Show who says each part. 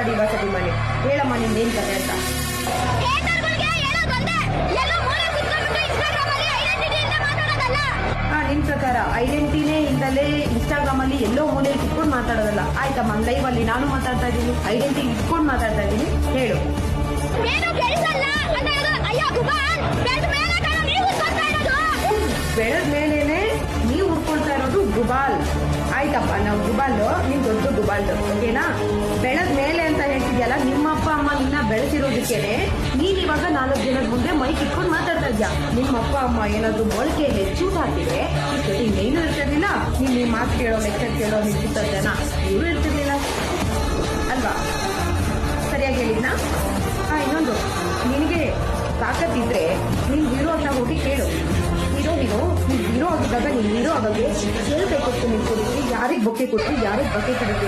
Speaker 1: ಮಾಡಿ ವಸತಿ ಮನೆ. ಹೇಳಮ್ಮ ನಿಂದೇನ್ ಕತೆ ಅಂತ. ನಿನ್ ಪ್ರಕಾರ ಐಡೆಂಟಿಟಿನೇ ಇಲ್ದಲೇ ಇನ್ಸ್ಟಾಗ್ರಾಮ್ ಅಲ್ಲಿ ಎಲ್ಲೋ ಮೂಲೆಯಲ್ಲಿ ಇಟ್ಕೊಂಡು ಮಾತಾಡೋದಲ್ಲ. ಆಯ್ತಮ್ಮ, ಲೈವ್ ಅಲ್ಲಿ ನಾನು ಮಾತಾಡ್ತಾ ಇದ್ದೀನಿ, ಐಡೆಂಟಿಟಿ ಇಟ್ಕೊಂಡು ಮಾತಾಡ್ತಾ ಇದ್ದೀನಿ, ಹೇಳು. ಬೆಳೆದ ಮೇಲೇನೆ ನೀವು ಉಟ್ಕೊಳ್ತಾ ಇರೋದು ಗುಬಾಲ್. ಆಯ್ತಪ್ಪ, ನಾವು ಗುಬಾಲು, ನೀನ್ ದೊಡ್ಡ ಗುಬಾಲ್ದು, ಓಕೆನಾ? ಬೆಳೆದ ಮೇಲೆ ಅಂತ ಹೇಳ್ತಿದ್ಯಲ್ಲ, ನಿಮ್ಮ ಅಪ್ಪ ಅಮ್ಮ ನಿನ್ನ ಬೆಳೆಸಿರೋದಕ್ಕೇನೆ ನೀನ್ ಇವಾಗ 4 ಜನದ ಮುಂದೆ ಮೈಕ್ ಇಟ್ಕೊಂಡು ಮಾತಾಡ್ತಾ ಇದ್ಯಾ. ನಿಮ್ಮ ಅಪ್ಪ ಅಮ್ಮ ಏನಾದ್ರು ಮೊಳಕೆಯಲ್ಲಿ ಚೂಟ್ ಹಾಕಿದ್ರೆ ಇನ್ನೇನು ಇರ್ತಿರ್ಲಿಲ್ಲ. ನೀನ್ ಮಾತು ಕೇಳೋ, ಲೆಕ್ಚರ್ ಕೇಳೋ ನಿಂತ ಜನ ಇವರು ಇರ್ತಿರ್ಲಿಲ್ಲ ಅಲ್ವಾ? ಸರಿಯಾಗಿ ಹೇಳಿದ್ನಾ? ಇನ್ನೊಂದು, ನಿನಗೆ ತಾಕತ್ತಿದ್ರೆ ನೀನ್ ಹೀರೋ ಅಂತ ಹೋಗಿ ಕೇಳು. ನೀನು ಹೀರೋ ಆಗಿದ್ದಾಗ ನೀನ್ ಹೀರೋ ಆಗೋಕ್ಕೆ ಎಲ್ಲಿ ಕೈ ಕೊಟ್ಟು ನಿಂತ್ಕೊಂಡಿದ್ರಿ, ಯಾರಿಗೆ ಬೊಕ್ಕೆ ಕೊಟ್ರಿ, ಯಾರಿಗೆ ಬಕ್ಕೆ ಕೊಡುತ್ತೆ